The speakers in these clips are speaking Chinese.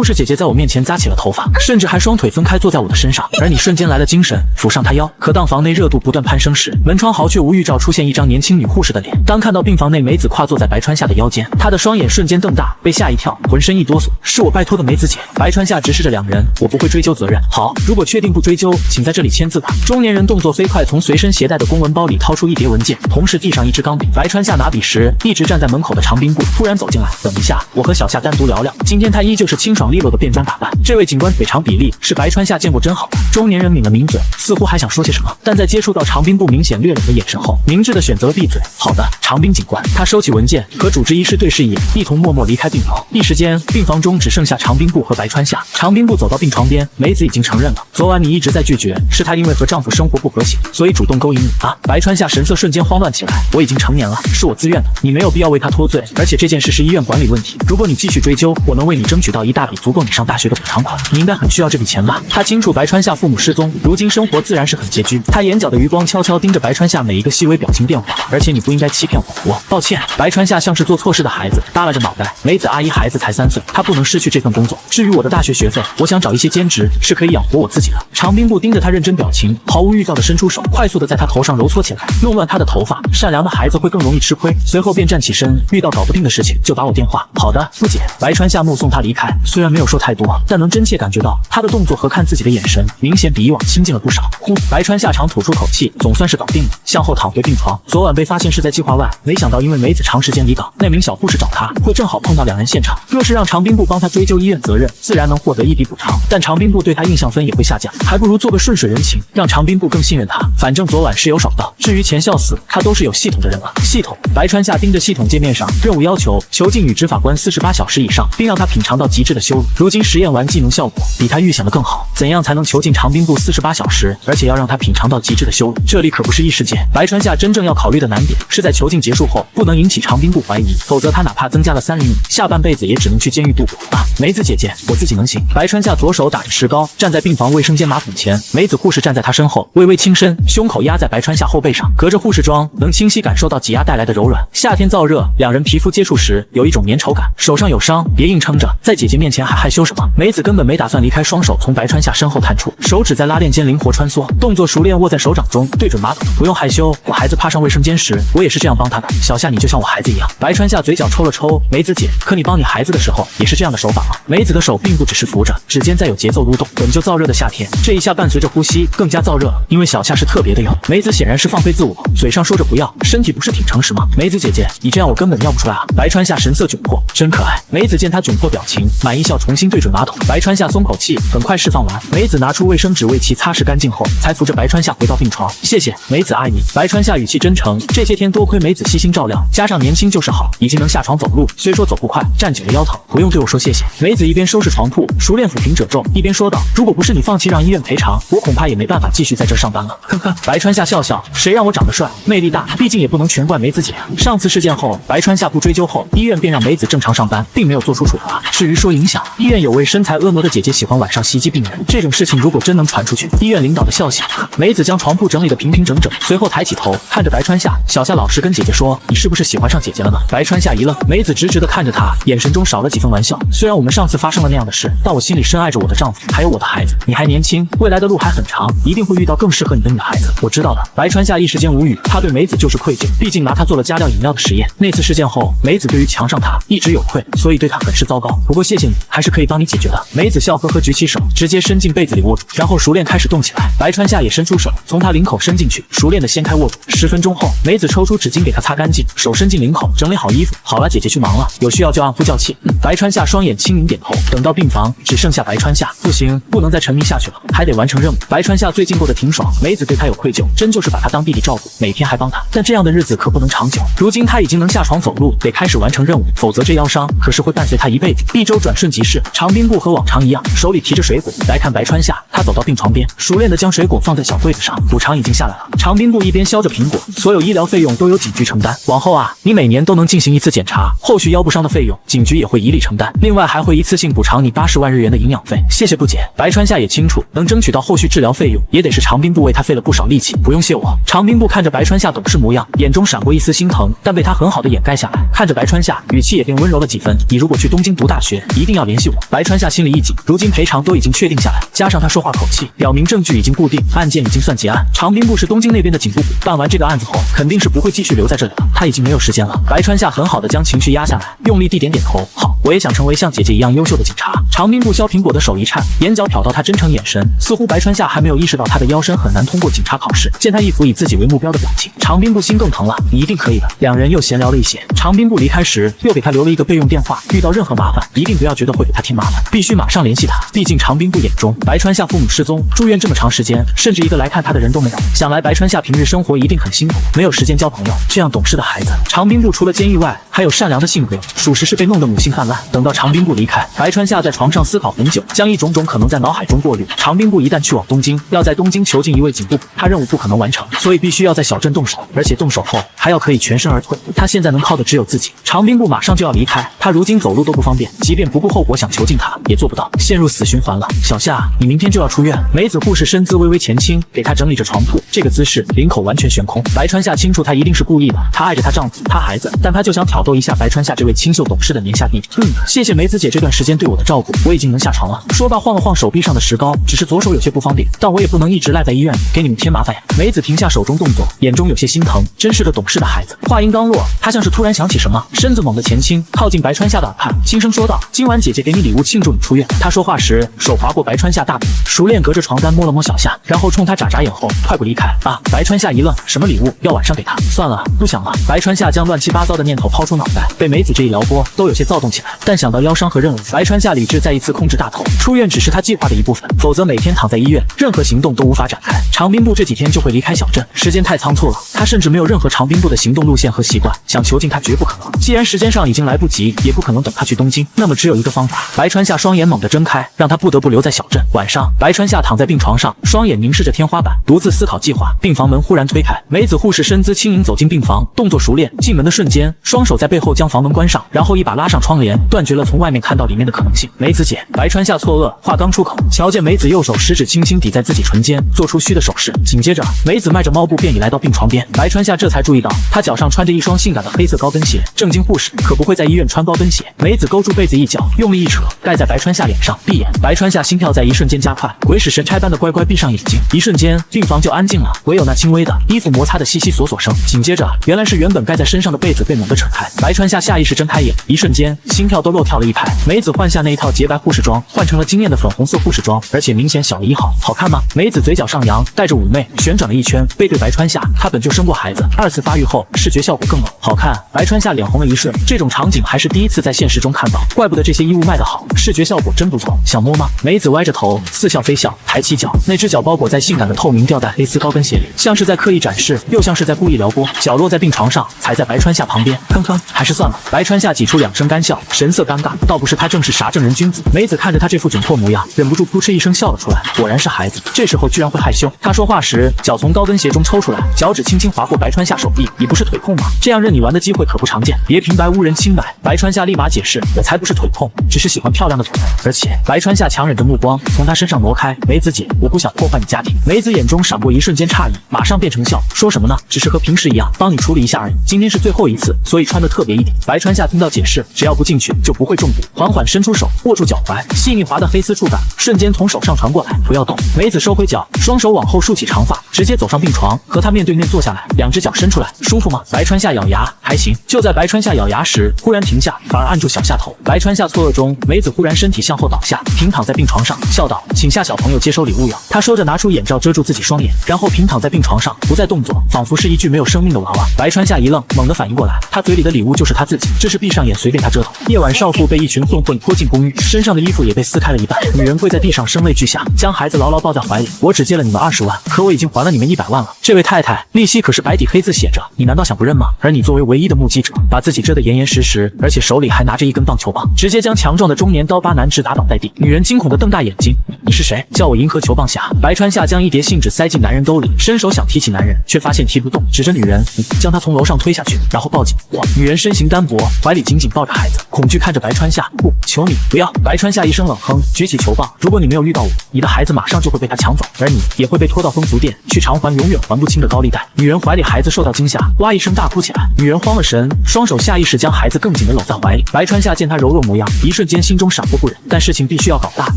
护士姐姐在我面前扎起了头发，甚至还双腿分开坐在我的身上，而你瞬间来了精神，抚上她腰。可当房内热度不断攀升时，门窗毫却无预兆出现一张年轻女护士的脸。当看到病房内梅子跨坐在白川夏的腰间，她的双眼瞬间瞪大，被吓一跳，浑身一哆嗦。是我拜托的梅子姐。白川夏直视着两人，我不会追究责任。好，如果确定不追究，请在这里签字吧。中年人动作飞快，从随身携带的公文包里掏出一叠文件，同时递上一支钢笔。白川夏拿笔时，一直站在门口的长兵部突然走进来。等一下，我和小夏单独聊聊。今天他依旧是清爽利落的便装打扮。这位警官腿长比例是白川夏见过真好的。中年人抿了抿嘴，似乎还想说些什么，但在接触到长兵部明显略冷的眼神后，明智的选择了闭嘴。好的，长兵警官。他收起文件，和主治医师对视一眼，一同默默离开病房。一时间，病房中只剩下长兵部和白川夏。长兵部走到病床边，梅子已经承认了，昨晚你一直在拒绝，是她因为和丈夫生活不和谐，所以主动勾引你啊！白川夏神色瞬间慌乱起来。我已经成年了，是我自愿的，你没有必要为他脱罪，而且这件事是医院管理问题，如果你继续追究，我能为你争取到一大笔足够你上大学的补偿款。你应该很需要这笔钱吧？他清楚白川夏父母失踪，如今生活自然是很拮据。他眼角的余光悄悄盯着白川夏每一个细微表情变化，而且你不应该欺骗我。抱歉。白川夏像是做错事的孩子，耷拉着脑袋。梅子阿姨孩子才3岁，她不能失去这份工作。至于我的大学学费，我想找一些兼职，是可以养活我自己的。长兵部盯着他认真表情，毫无预兆的伸出手，快速的在他头上揉搓起来，弄乱他的头发。善良的孩子会更容易吃亏。随后便站起身，遇到搞不定的事情就打我电话。好的，不解。白川夏目送他离开，虽然没有说太多，但能真切感觉到他的动作和看自己的眼神，明显比以往亲近了不少。呼，白川夏长吐出口气，总算是搞定了，向后躺回病床。昨晚被发现是在计划外，没想到因为梅子长时间离岗，那名小护士找他，会正好碰到两人现场。若是让长兵部帮他追究医院责任，自然能获得一笔补偿，但长兵部对他印象分也会下降，还不如做个顺水人情，让长兵部更信任他。反正昨晚是有爽到，至于钱孝死，他都是有系统的人了。系统。白川夏盯着系统界面上任务要求，囚禁女执法官48小时以上，并让他品尝到极致的羞辱。如今实验完技能效果比他预想的更好，怎样才能囚禁长兵部48小时，而且要让他品尝到极致的羞辱？这里可不是异世界。白川夏真正要考虑的难点是在囚禁结束后不能引起长兵部怀疑，否则他哪怕增加了3厘米，下半辈子也只能去监狱度过啊！梅子姐姐，我自己能行。白川夏左手打着石膏，站在病房卫生间马桶前，梅子护士站在他身后，微微倾身，胸口压在白川夏后背上，隔着护士装能清晰感受到挤压带来的柔软。夏天燥热，两人皮肤接触时有一种粘稠感。手上有伤，别硬撑着，在姐姐面前还害羞什么？梅子根本没打算离开，双手从白川夏身后探出，手指在拉链间灵活穿梭，动作熟练，握在手掌中，对准马桶。不用害羞，我孩子趴上卫生间时，我也是这样帮他的。小夏，你就像我孩子一样。白川夏嘴角抽了抽，梅子姐，可你帮你孩子的时候也是这样的手法吗？梅子的手并不只是扶着，指尖在有节奏撸动。本就燥热的夏天，这一下伴随着呼吸更加燥热了，因为小夏是特别的有。梅子显然是放飞自我，嘴上说着不要，身体不是挺诚实吗？梅子姐姐，你这样我根本尿不出来啊！白川夏神色窘迫，真可爱。梅子见他窘迫表情，满意笑，重新对准马桶。白川夏松口气，很快释放完。梅子拿出卫生纸为其擦拭干净后，才扶着白川夏回到病床。谢谢，梅子阿姨。白川夏语气真诚，这些天多亏梅子悉心照料，加上年轻就是好，已经能下床走路，虽说走不快，站久了腰疼，不用对我说谢谢。梅子一边收拾床铺，熟练抚平褶皱，一边说道：如果不是你放弃让医院赔偿，我恐怕也没办法继续在这上班了。呵呵，白川夏笑笑，谁让我长得帅，魅力大，毕竟也不能全怪梅子姐啊。上次事件后，白川夏不追究后，医院便让梅子正常上班，并没有做出处罚。至于说影响，医院有位身材婀娜的姐姐喜欢晚上袭击病人，这种事情如果真能传出去，医院领导的笑醒。梅子将床铺整理得平平整整，随后抬起头看着白川夏，小夏老实跟姐姐说，你是不是喜欢上姐姐了呢？白川夏一愣，梅子直直地看着他，眼神中少了几分玩笑。虽然我们上次发生了那样的事，但我心里深爱着我的丈夫，还有我的孩子。你还年轻，未来的路还很长，一定会遇到更适合你的女孩子。我知道的。白川夏一时间无语，他对梅子就是愧疚，毕竟拿她做了加料饮料的实验。那次事件后，梅子对于强上他一直有愧，所以对他很是糟糕。不过谢谢你，还是可以帮你解决的。梅子笑呵呵举起手，直接伸进被子里握住，然后熟练开始动起来。白川夏也伸出手，从他领口伸进去，熟练的掀开握住。10分钟后，梅子抽出纸巾给他擦干净，手伸进领口，整理好衣服。好了，姐姐去忙了，有需要就按呼叫器。白川夏双眼轻盈点头。等到病房，只剩下白川夏。不行，不能再沉迷下去了，还得完成任务。白川夏最近过得挺爽，梅子对他有愧疚，真就是把他当弟弟照顾，每天还帮他。但这样的日子可不能长久。如今他已经能下床走路，得开始完成任务，否则这腰伤可是会伴随他一辈子。一周转瞬即逝，长兵部和往常一样，手里提着水果来看白川夏。他走到病床边，熟练的将水果放在小柜子上，补偿已经下来了。长兵部一边削着苹果，所有医疗费用都由警局承担。往后啊，你每年都能进行1次检查，后续腰部伤的费用，警局也会一力承担。另外还会一次性补偿你80万日元的营养费。谢谢不解。白川夏也清楚，能争取到后续治疗费用，也得是长兵部为他费了不少力气。不用谢我。长兵部看着白川夏懂事模样，眼中闪过一丝心疼，但被他很好的掩盖下来。看着白川夏，语气也变温柔了几分。你如果去东京读大学，一定要联系我。白川夏心里一紧，如今赔偿都已经确定下来，加上他说话口气，表明证据已经固定，案件已经算结案。长滨部是东京那边的警部补，办完这个案子后，肯定是不会继续留在这里了，他已经没有时间了。白川夏很好的将情绪压下来，用力地点点头，好，我也想成为像姐姐一样优秀的警察。长滨部削苹果的手一颤，眼角瞟到他真诚眼神，似乎白川夏还没有意识到他的腰身很难通过警察考试。见他一副以自己为目标的表情，长滨部心更疼了，你一定可以的。两人又闲聊了一些，长滨部离开时又给他留了一个备用电话，遇到任何麻烦一定不要觉得会给他添麻烦，必须马上联系他。毕竟长滨部眼中白川夏父母失踪，住院这么长时间，甚至一个来看他的人都没有，想来白川夏平日生活一定很辛苦，没有时间交朋友。这样懂事的孩子，长滨部除了监狱外还有善良的性格，属实是被弄得母性泛滥。等到长滨部离开，白川夏在床上思考很久，将一种种可能在脑海中过滤。长滨部一旦去往东京，要在东京囚禁一位警部补，他任务不可能完成，所以必须要在小镇动手，而且动手后还要可以全身而退。他现在能靠的只有自己。长滨部马上就要离开，他如今走路都不方便，即便不顾后果想囚禁他也做不到，陷入死循环了。小夏，你明天就要出院。梅子护士身姿微微前倾，给他整理着床铺，这个姿势领口完全悬空。白川夏清楚他一定是故意的，他爱着她丈夫她孩子，但他就想挑逗一下白川夏这位清秀懂事的年下弟弟。谢谢梅子姐这段时间对我的照顾，我已经能下床了。说罢晃了晃手臂上的石膏，只是左手有些不方便，但我也不能一直赖在医院里给你们添麻烦呀。梅子停下手中动作，眼中有些心疼，真是个懂事的孩子。话音刚落，他像是突然想起什么，身子猛地前倾，靠近白川夏的耳畔，轻声说道：今晚姐姐给你礼物庆祝你出院。他说话时手划过白川夏大腿，熟练隔着床单摸了摸小夏，然后冲他眨眨眼后快步离开。白川夏一愣，什么礼物要晚上给他？算了，不想了。白川夏将乱七八糟的念头抛出脑袋，被梅子这一撩拨都有些躁动起来，但想到腰伤和任务，白川夏理智再一次控制大头，出院只是他计划的一部分，否则每天躺在医院，任何行动都无法展开。长滨部这几天就会离开小镇，时间太仓促了，他甚至没有任何长滨部的行动路线和习惯，想囚禁他绝不可能。既然时间上已经来不及，也不可能等他去东京，那么只有一个方法。白川夏双眼猛地睁开，让他不得不留在小镇。晚上，白川夏躺在病床上，双眼凝视着天花板，独自思考计划。病房门忽然推开，梅子护士身姿轻盈走进病房，动作熟练。进门的瞬间，双手在背后将房门关上，然后一把拉上窗帘，断绝了从外面看到里面的可能性。梅子姐，白川夏错愕，话刚出口，瞧见梅子右手食指轻轻抵在自己唇间，做出虚的手势。紧接着，梅子迈着猫步便已来到病床边。白川夏这才注意到，她脚上穿着一双性感的黑色高跟鞋。正经护士可不会在医院穿高跟鞋。梅子勾住被子一角，用力一扯，盖在白川夏脸上。闭眼，白川夏心跳在一瞬间加快，鬼使神差般的乖乖闭上眼睛。一瞬间，病房就安静了，唯有那轻微的衣服摩擦的悉悉索索声。紧接着，原来是原本盖在身上的被子被猛地扯开。白川夏下意识睁开眼，一瞬间心跳都漏跳了一拍。梅子换下那一套洁白护士装，换成了惊艳的粉红色护士装，而且明显小了一号。好看吗？梅子嘴角上扬，带着妩媚旋转了一圈，背对白川夏。她本就生过孩子，二次发育后视觉效果更好看。白川夏脸红了一瞬，这种场景还是第一次在现实中看到，怪不得这些衣物卖得好，视觉效果真不错。想摸吗？梅子歪着头，似笑非笑，抬起脚，那只脚包裹在性感的透明吊带黑丝高跟鞋里，像是在刻意展示，又像是在故意撩拨。脚落在病床上，踩在白川夏旁边，哼哼，还是算了。白川夏挤出两声干笑，神色尴尬，倒不是他正是啥正人君子。梅子看着他这副窘迫模样，忍不住扑哧一声笑了出来，果然是孩子，这时候居然会害羞。他说话时，脚从高跟鞋中抽出来，脚趾轻轻划过白川夏手臂。你不是腿控吗？这样任你玩的机会可不常见，别平白无人清白。白川夏立马解释，我才不是腿控，只是喜欢漂亮的腿。而且白川夏强忍着目光从他身上挪开，梅子姐，我不想破坏你家庭。梅子眼中闪过一瞬间诧异，马上变成笑，说什么呢？只是和平时一样，帮你处理一下而已。今天是最后一次，所以穿的特别一点。白川夏听到解释，只要不进去就不会中毒，缓缓伸出手握住脚踝，细腻滑的黑丝触感瞬间从手上传过来，不要动。梅子收回脚，双手往后竖起长发，直接走上病床，和他面对面坐下来，两只脚伸出来，舒服吗？白川夏咬牙，还行。就在白川夏咬牙时，忽然停下，反而按住小夏头。白川夏错愕中，梅子忽然身体向后倒下，平躺在病床上，笑道：请下小朋友接收礼物哟。他说着拿出眼罩遮住自己双眼，然后平躺在病床上，不再动作，仿佛是一具没有生命的娃娃。白川夏一愣，猛地反应过来，他嘴里的礼物就是他自己，这是闭上眼随便他折腾。夜晚少妇被一群混混拖进公寓，身上的衣服也被撕开了一半，女人跪在地上声泪俱下，将孩子牢牢抱在怀里。我只借了你们20万，可我已经还了你们100万了。这位太太，利息可是白底黑字写着，你难道想不认吗？而你作为唯一的目击者，把自己遮得严严实实，而且手里还拿着一根棒球棒，直接将强壮的中年刀疤男直打倒在地。女人惊恐地瞪大眼睛，你是谁？叫我银河球棒侠。白川夏将一叠信纸塞进男人兜里，伸手想提起男人，却发现提不动，指着女人，将他从楼上推下去，然后报警。我女人身形单薄，怀里紧紧抱着孩子，恐惧看着白川夏，不，求你不要。白川夏一声冷哼，举起球棒，如果你没有运遇到我，你的孩子马上就会被他抢走，而你也会被拖到风俗店去偿还永远还不清的高利贷。女人怀里孩子受到惊吓，哇一声大哭起来。女人慌了神，双手下意识将孩子更紧地搂在怀里。白川夏见她柔弱模样，一瞬间心中闪过不忍，但事情必须要搞大，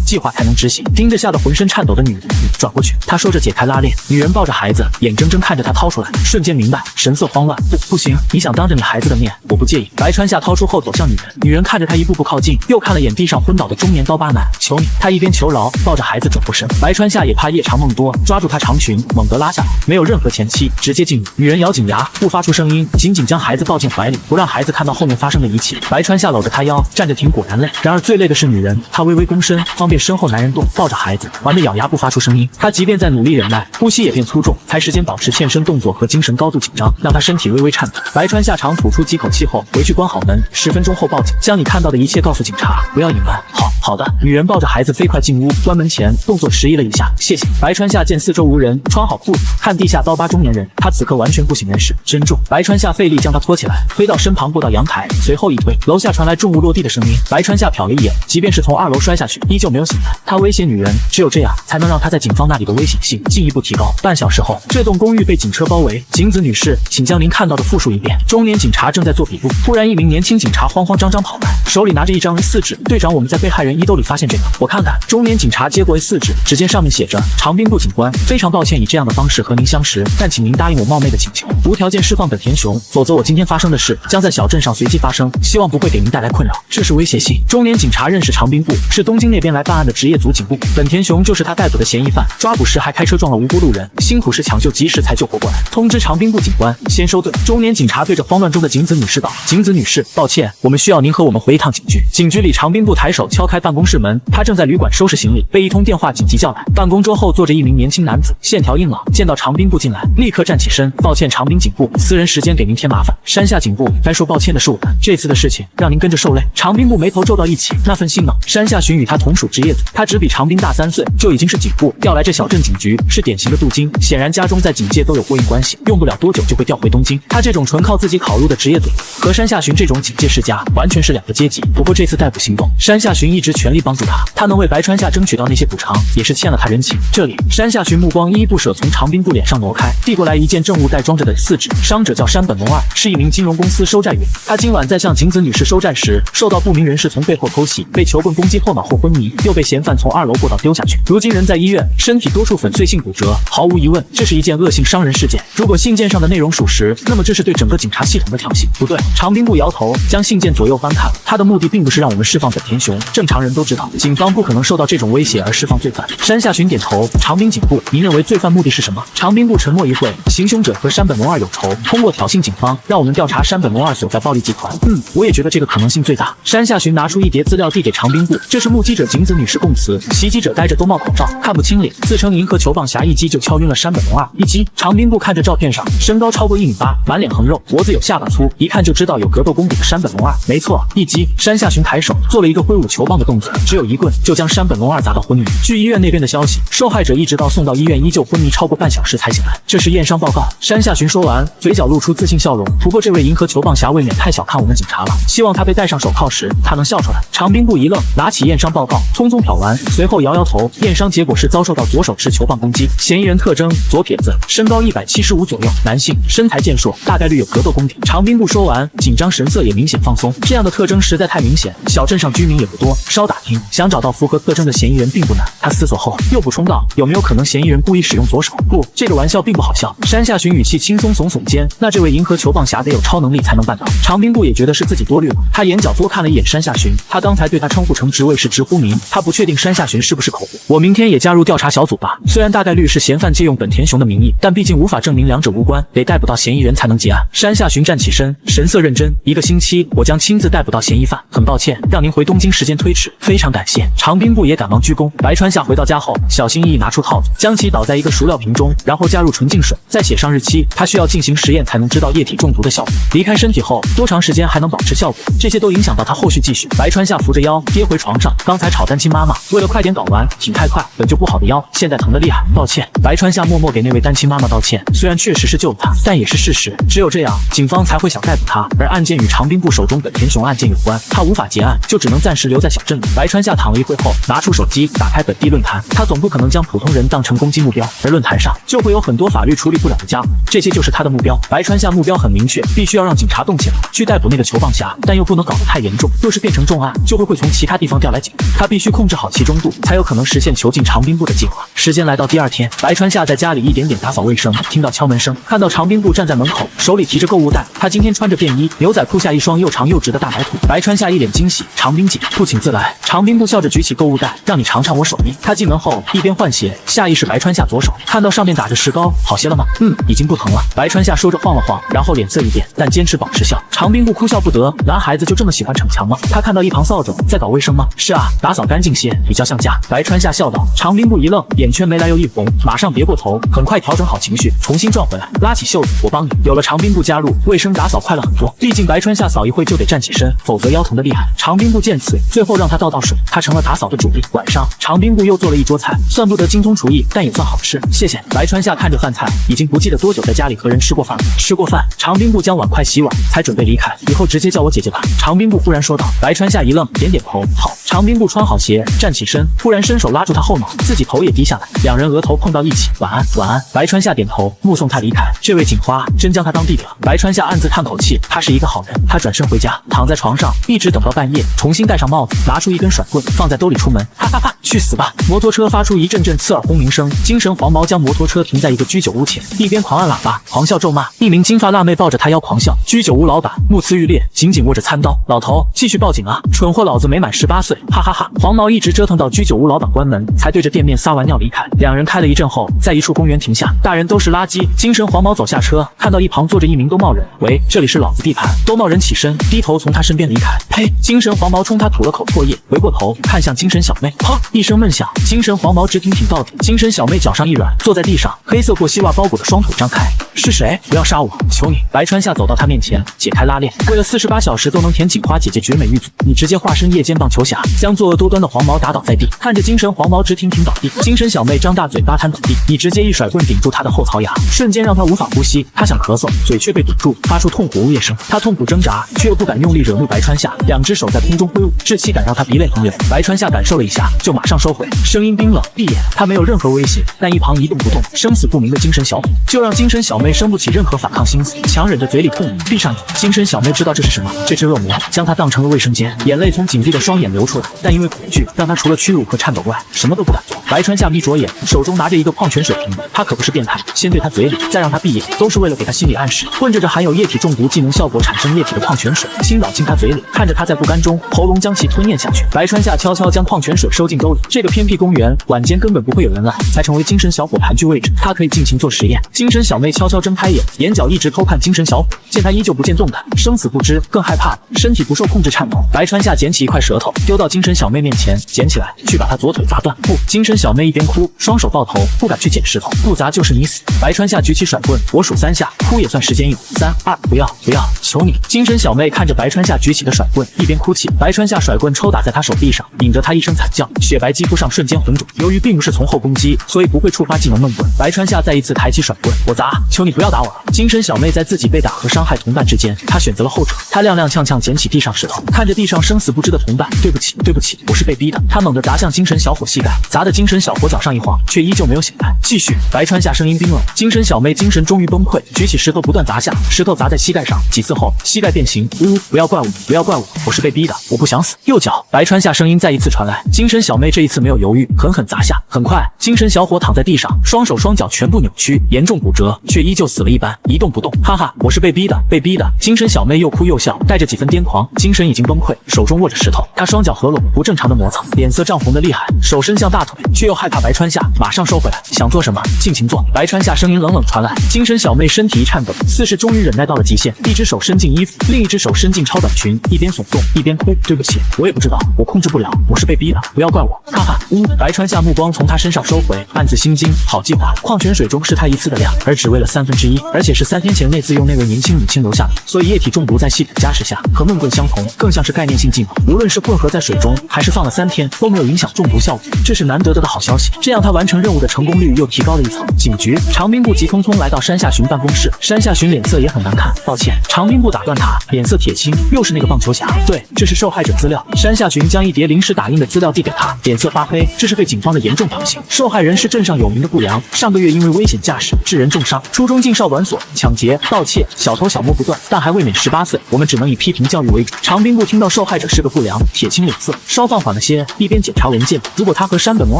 计划才能执行。盯着吓得浑身颤抖的女人，转过去，她说着解开拉链。女人抱着孩子，眼睁睁看着他掏出来，瞬间明白，神色慌乱。不行，你想当着你孩子的面，我不介意。白川夏掏出后走向女人，女人看着他一步步靠近，又看了眼地上昏倒的中年刀疤男，求你。他一边求饶，抱着孩子转过身。白川夏也怕夜长梦多，抓住他长裙猛地拉下来，没有任何前妻，直接进入。女人咬紧牙，不发出声音，紧紧将孩子抱进怀里，不让孩子看到后面发生的一切。白川夏搂着她腰，站着挺，果然累。然而最累的是女人，她微微躬身，方便身后男人动，抱着孩子，玩得咬牙不发出声音。她即便在努力忍耐，呼吸也变粗重，才时间保持欠身动作和精神高度紧张，让她身体微微颤抖。白川夏长吐出几口气后，回去关好门，10分钟后报警，将你看到的一切告诉警察，不要隐瞒。好的。女人抱着孩子飞快进屋，关门前动作迟疑了一下，谢谢。白川夏见四周无人，穿好裤子，看地下刀疤中年人，他此刻完全不省人事，真重。白川夏费力将他拖起来，推到身旁，过到阳台，随后一推，楼下传来重物落地的声音。白川夏瞟了一眼，即便是从2楼摔下去，依旧没有醒来。他威胁女人，只有这样才能让他在警方那里的危险性进一步提高。半小时后，这栋公寓被警车包围。景子女士，请将您看到的复述一遍。中年警察正在做笔录，突然一名年轻警察慌慌张张跑来，手里拿着一张 A4 纸。队长，我们在被害人衣兜里发现这个，我看看。中年警察接过 A4 纸，只见上面写着：长滨部警官，非常抱歉以这样的方式和您相识，但请您答应我冒昧的请求，无条件释放本田雄，否则我今天发生的事将在小镇上随机发生，希望不会给您带来困扰。这是威胁信。中年警察认识长滨部，是东京那边来办案的职业组警部，本田雄就是他逮捕的嫌疑犯，抓捕时还开车撞了无辜路人，辛苦是抢救及时才救活过来。通知长滨部警官先收队。中年警察对着慌乱中的景子女士道：景子女士，抱歉，我们需要您和我们回一趟警局。警局里，长滨部抬手敲开办公室门，他正在旅馆收拾行李，被一通电话紧急叫来。办公桌后坐着一名年轻男子，线条硬朗，见到长滨部进来，立刻站起身，抱歉长滨警部，私人时间给您添麻烦。山下警部，该说抱歉的是我们，这次的事情让您跟着受累。长滨部眉头皱到一起，那份信呢？山下寻与他同属职业组，他只比长滨大3岁，就已经是警部，调来这小镇警局，是典型的镀金，显然家中在警界都有过硬关系，用不了多久就会调回东京。他这种纯靠自己考入的职业组，和山下寻这种警界世家完全是2个阶级。不过这次逮捕行动，山下寻一直全力帮助他，他能为白川夏争取到那些补偿，也是欠了他人情。这里，山下寻目光依依不舍从长滨部脸上挪开，递过来一件证物袋装着的4纸，伤者叫山本龙二，是一名金融公司收债员。他今晚在向景子女士收债时，受到不明人士从背后偷袭，被球棍攻击后脑后昏迷，又被嫌犯从2楼过道丢下去，如今人在医院，身体多处粉碎性骨折。毫无疑问，这是一件恶性伤人事件。如果信件上的内容属实，那么这是对整个警察系统的挑衅。不对，长滨部摇头，将信件左右翻看，他的目的并不是让我们释放本田雄，正常人都知道，警方不可能受到这种威胁而释放罪犯。山下寻点头，长滨警部，您认为罪犯目的是什么？长滨部沉默一会，行凶者和山本龙二有仇，通过挑衅警方，让我们调查山本龙二所在暴力集团。我也觉得这个可能性最大。山下寻拿出一叠资料递给长滨部，这是目击者景子女士供词，袭击者戴着兜帽口罩，看不清脸，自称银河球棒侠一击就敲晕了山本龙二。一击，长滨部看着照片上，身高超过1.8米，满脸横肉，脖子有下巴粗，一看就知道有格斗功底的山本龙二。没错，一击。山下寻抬手做了一个挥舞球棒的动作，只有一棍就将山本龙二砸到昏迷。据医院那边的消息，受害者一直到送到医院依旧昏迷超过半小时才醒来。这是验伤报告。山下寻说完，嘴角露出自信笑容。不过这位银河球棒侠未免太小看我们警察了，希望他被戴上手铐时，他能笑出来。长滨部一愣，拿起验伤报告，匆匆瞟完，随后摇摇头。验伤结果是遭受到左手持球棒攻击，嫌疑人特征左撇子，身高175左右，男性，身材健硕，大概率有格斗功底。长滨部说完，紧张神色也明显放松。这样的特征实在太明显，小镇上居民也不多，稍打听，想找到符合特征的嫌疑人并不难。他思索后又补充道，有没有可能嫌疑人故意使用左手？不，这个玩笑并不好笑。山下寻语气轻松，耸耸肩，那这位银河球棒侠得有超能力才能办到。长滨部也觉得是自己多虑了，他眼角多看了一眼山下寻，他刚才对他称呼成职位是直呼名，他不确定山下寻是不是口误。我明天也加入调查小组吧，虽然大概率是嫌犯借用本田雄的名义，但毕竟无法证明两者无关，得逮捕到嫌疑人才能结案。山下寻站起身，神色认真，1个星期我将亲自逮捕到嫌疑犯，很抱歉让您回东京时间推迟，非常感谢。长滨部也赶忙鞠躬。白川夏回到家后，小心翼翼拿出套子，将其倒在一个熟料瓶中，然后加入纯净水，再写上日期，他需要进行实验才能知道液体中毒的效果。离开身体后多长时间还能保持效果，这些都影响到他后续继续。白川夏扶着腰跌回床上，刚才吵单亲妈妈，为了快点搞完，挺太快，本就不好的腰现在疼得厉害，抱歉。白川夏默默给那位单亲妈妈道歉，虽然确实是救了她，但也是事实，只有这样警方才会想逮捕他，而案件与长滨部手中本田雄案件有关，他无法结案，就只能暂时留在小镇里。白川夏躺了一会后拿出手机机，打开本地论坛，他总不可能将普通人当成攻击目标，而论坛上就会有很多法律处理不了的家伙，这些就是他的目标。白川夏目标很明确，必须要让警察动起来，去逮捕那个球棒侠，但又不能搞得太严重，若是变成重案，就会从其他地方调来警察，他必须控制好其中度，才有可能实现囚禁长兵部的计划。时间来到第二天，白川夏在家里一点点打扫卫生，听到敲门声，看到长兵部站在门口，手里提着购物袋，他今天穿着便衣，牛仔裤下一双又长又直的大白兔。白川夏一脸惊喜，长兵姐不请自来。长兵部笑着举起购物袋，让你尝尝我手艺。他进门后一边换鞋，下意识白川夏左手看到上面打着石膏，好些了吗？已经不疼了。白川夏说着晃了晃，然后脸色一变，但坚持保持笑。长兵部哭笑不得，男孩子就这么喜欢逞强吗？他看到一旁扫帚在搞卫生吗？是啊，打扫干净些比较像家。白川夏笑道。长兵部一愣，眼圈没来由一红，马上别过头，很快调整好情绪，重新转回来，拉起袖子，我帮你。有了长兵部加入，卫生打扫快了很多。毕竟白川夏扫一会就得站起身，否则腰疼的厉害。长兵部见此，最后让他倒水，他成了打扫的主力。晚上，长兵部又做了一桌菜，算不得精通厨艺，但也算好吃。谢谢。白川夏看着饭菜，已经不记得多久在家里和人吃过饭了。吃过饭，长兵部将碗筷洗碗，才准备离开。以后直接叫我姐姐吧。长兵部忽然说道。白川夏一愣，点点头，好。长兵部穿好鞋，站起身，突然伸手拉住他后脑，自己头也低下来，两人额头碰到一起。晚安，晚安。白川夏点头，目送他离开。这位警花真将他当弟弟了。白川夏暗自叹口气，他是一个好人。他转身回家，躺在床上，一直等到半夜，重新戴上帽子，拿出一根甩棍，放在兜里出门。哈哈哈，去死吧！摩托车发出一阵阵刺耳轰鸣声，精神黄毛将摩托车停在一个居酒屋前，一边狂按喇叭，狂笑咒骂。一名金发辣妹抱着他腰狂笑。居酒屋老板目眦欲裂，紧紧握着餐刀。老头，继续报警啊！蠢货，老子没满18岁！哈哈哈！黄毛一直折腾到居酒屋老板关门，才对着店面撒完尿离开。两人开了一阵后，在一处公园停下。大人都是垃圾！精神黄毛走下车，看到一旁坐着一名兜帽人，喂，这里是老子地盘。兜帽人起身，低头从他身边离开。呸！精神黄毛冲他吐了口唾液，回过头看向精神小妹，啪一声闷响，精神黄毛直挺挺到底。精神小妹脚上一软，坐在地上，黑色过膝袜包裹的双腿张开。是谁？不要杀我，求你！白川夏走到他面前，解开拉链。为了48小时都能舔警花姐姐绝美玉足，你直接化身夜间棒球侠，将作恶多端的黄毛打倒在地。看着精神黄毛直挺挺倒地，精神小妹张大嘴巴瘫倒地，你直接一甩棍顶住他的后槽牙，瞬间让他无法呼吸。他想咳嗽，嘴却被堵住，发出痛苦呜咽声。他痛苦挣扎，却又不敢用力惹怒白川夏，两只手在空中挥舞，窒息感让他鼻泪横流。白川夏感受了一下，就马上收回，声音冰冷，闭眼。他没有任何威胁，但一旁一动不动、生死不明的精神小伙，就让精神小妹生不起任何反抗心思，强忍着嘴里痛饮，闭上眼。精神小妹知道这是什么，这只恶魔将她当成了卫生间，眼泪从紧闭的双眼流出来，但因为恐惧，让她除了屈辱和颤抖外，什么都不敢做。白川夏眯着眼，手中拿着一个矿泉水瓶，他可不是变态，先对他嘴里，再让他闭眼，都是为了给他心理暗示。混着这含有液体中毒技能效果产生液体的矿泉水，倾倒进他嘴里，看着他在不甘中喉咙将其吞咽下去。白川夏悄悄将矿泉水收进兜里。这个偏僻公园晚间根本不会有人来，才成为精神小伙盘踞位置，他可以尽情做实验。精神小妹悄悄睁开眼，眼角一直偷看精神小伙，见他依旧不见动弹，生死不知，更害怕了，身体不受控制颤抖。白川夏捡起一块舌头丢到精神小妹面前，捡起来去把她左腿砸断。不，精神小妹一边哭，双手抱头，不敢去捡石头，不砸就是你死。白川夏举起甩棍，我数3下，哭也算时间有，3、2，不要不要，求你！精神小妹看着白川夏举起的甩棍，一边哭泣。白川夏甩棍抽打在她手臂上，引着她一声惨叫，雪白肌肤上瞬间红肿。由于并不是从后攻击，所以不会触发技能闷棍。白川夏再一次抬起甩棍，我砸，求你不要打我了。精神小妹在自己被打和伤害同伴之间，她选择了后者。她踉踉跄跄捡起地上石头，看着地上生死不知的同伴，对不起，对不起，我是被逼的。她猛地砸向精神小伙膝盖，砸得精神小伙脚上一晃，却依旧没有醒来。继续，白川夏声音冰冷。精神小妹精神终于崩溃，举起石头不断砸下，石头砸在膝盖上，几次后膝盖变形。不要怪我，不要怪我，我是被逼的，我不想死。右脚，白川夏声音再一次传来。精神小妹这一次没有犹豫，狠狠砸下。很快，精神小伙躺在地上，双手双脚全部扭曲，严重骨折，却依旧死了一般，一动不动。哈哈，我是被逼的，被逼的。精神小妹又哭又笑，带着几分癫狂，精神已经崩溃，手中握着石头，她双脚合拢，不正常的磨蹭，脸色涨红的厉害，手伸向大腿，却又害怕白川夏，马上收回来，想做什么尽情做。白川夏声音冷冷传来。精神小妹身体一颤抖，似是终于忍耐到了极限，一只手伸进衣服，另一只手伸进超短裙，一边耸动一边哭。对不起，我也不知道，我控制不了，我是被逼的，不要怪我。哈哈，白川夏目光从她身上收回，暗自心惊，好计划。矿泉水中是她一次的量，而只喂了1/3，而且是3天前内自用那位年轻女青留下的，所以液体中毒在细品加持下和闷棍相同，更像是概念性技能。无论是混合在水中，还是放了3天，都没有影响中毒效果，这是难得的好消息。这样他完成任务的成功率又提高了一层。警局，长兵部急匆匆来到山下巡办公室，山下巡脸色也很难看。抱歉，长兵部打断他，脸色铁青，又是那个棒球侠。对，这是受害者资料。山下巡将一叠临时打印的资料递给他，脸色发黑，黑，这是对警方的严重挑衅。受害人是镇上有名的不良，上个月因为危险驾驶致人重伤，初中进少管所，抢劫、盗窃、小偷小摸不断，但还未满18岁，我们只能以批评教育为主。长滨部听到受害者是个不良，铁青脸色，稍放缓了些，一边检查文件。如果他和山本龙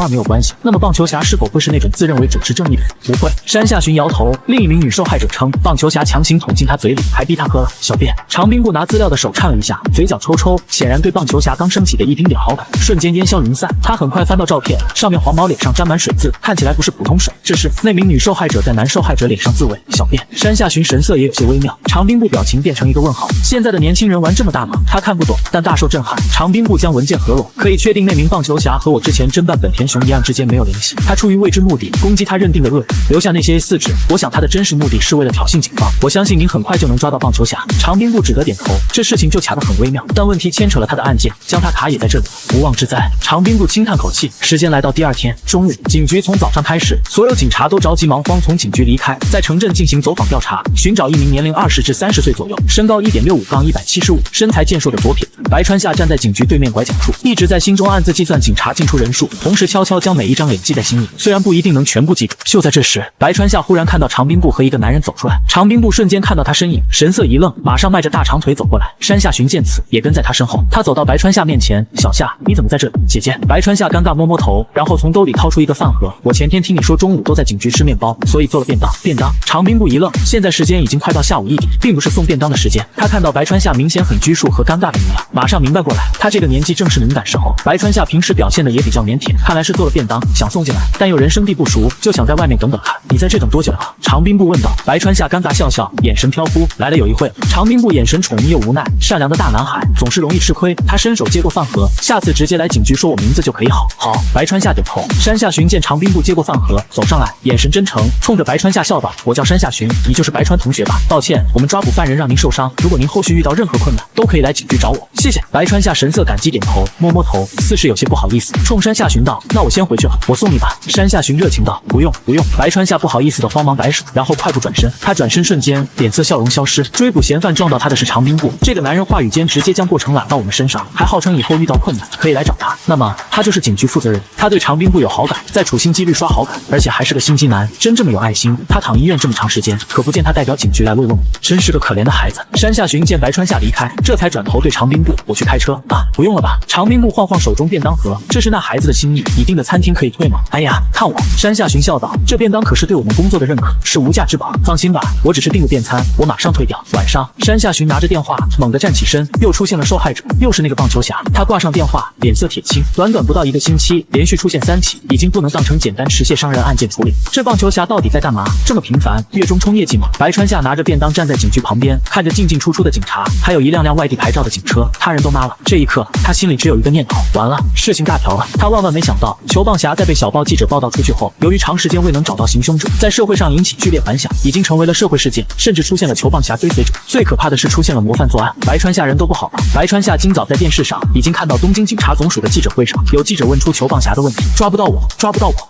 二没有关系，那么棒球侠是否会是那种自认为主持正义的人？不会。山下巡摇头。另一名女受害者称，棒球侠强行捅进她嘴里，还逼她喝了小便。长滨部拿资料的手颤了一下，嘴角抽抽，显然对棒球侠刚升起的一丁点好感瞬间烟消云散。他很快翻到照片，上面黄毛脸上沾满水渍，看起来不是普通水，这是那名女受害者在男受害者脸上自慰小便。山下巡神色也有些微妙，长滨部表情变成一个问号。现在的年轻人玩这么大吗？他看不懂，但大受震撼。长滨部将文件合拢，可以确定那名棒球侠和我之前侦办本田雄一案之间没有联系。他出于未知目的攻击他认定的恶人，留下那些 A4 纸。我想他的真实目的是为了挑衅警方。我相信您很快就能抓到棒球侠。长滨部只得点头。这事情就卡得很微妙，但问题牵扯了他的案件，将他卡也在这里，无妄之灾。长滨部轻叹口气。时间来到第二天中午，警局从早上开始，所有警察都着急忙慌从警局离开，在城镇进行走访调查，寻找一名年龄20至30岁左右，身高1.65-175，身材健硕的左撇子。白川夏站在警局对面拐角处，一直在心中暗自计算警察进出人数，同时悄悄将每一张脸记在心里，虽然不一定能全部记住。就在这时，白川夏忽然看到长滨部和一个男人走出来，长滨部瞬间看到他身影，神色一愣，马上迈着大长腿走过来。山下巡见此也跟在他身后，他走到白川夏面前，小夏，你怎么在这里？姐姐。白川夏尴尬摸摸头，然后从兜里掏出一个饭盒，我前天听你说中午都在警局吃面包，所以做了便当。便当？长滨部一愣，现在时间已经快到下午1点，并不是送便当的时间。他看到白川夏明显很拘束和尴尬的模样，马上明白过来，他这个年纪正是敏感时候。白川夏平时表现的也比较腼腆，看来是做了便当想送进来，但有人生地不熟，就想在外面等等看。你在这等多久了？长滨部问道。白川夏尴尬笑笑，眼神飘忽，来了有一会了。长滨部眼神宠溺又无奈，善良的大男孩总是容易吃亏。他伸手接过饭盒，下次直接来警局说我名字就可以。好。白川夏点头。山下巡见长滨部接过饭盒走上来，眼神真诚，冲着白川夏笑道，我叫山下巡，你就是白川同学吧？抱歉，我们抓捕犯人让您受伤，如果您后续遇到任何困难，都可以来警局找我，谢谢。白川夏神色感激点头，摸摸头，似是有些不好意思，冲山下巡道，那我先回去了，我送你吧。山下巡热情道，不用。白川夏不好意思的慌忙摆手，然后快步转身。他转身瞬间，脸色笑容消失。追捕嫌犯撞到他的是长滨部，这个男人话语间直接将过程揽到我们身上，还号称以后遇到困难可以来找他，那么他就是警局负责人。他对长滨部有好感，在处心积虑刷好感，而且还是个心机男，真这么有爱心。他躺医院这么长时间，可不见他代表警局来慰问我，真是个可怜的孩子。山下巡见白川夏离开，这才转头对长滨部，我去开车啊，不用了吧？长滨部晃晃手中便当盒，这是那孩子的心意，你订的餐厅可以退吗？哎呀，看我。山下巡笑道，这便当可是对我们工作的认可，是无价之宝，放心吧，我只是订了便餐，我马上退掉。晚上，山下巡拿着电话猛地站起身，又出现了受害者，又是那个棒球侠。他挂上电话，脸色铁青，短不到1个星期，连续出现3起，已经不能当成简单持械伤人案件处理。这棒球侠到底在干嘛？这么频繁，月中冲业绩吗？白川夏拿着便当站在警局旁边，看着进进出出的警察，还有一辆辆外地牌照的警车，他人都妈了。这一刻，他心里只有一个念头，完了，事情大条了。他万万没想到，球棒侠在被小报记者报道出去后，由于长时间未能找到行凶者，在社会上引起剧烈反响，已经成为了社会事件，甚至出现了球棒侠追随者。最可怕的是出现了模范作案。白川夏人都不好了。白川夏今早在电视上已经看到东京警察总署的记者会上，有记者问出球棒侠的问题，抓不到我。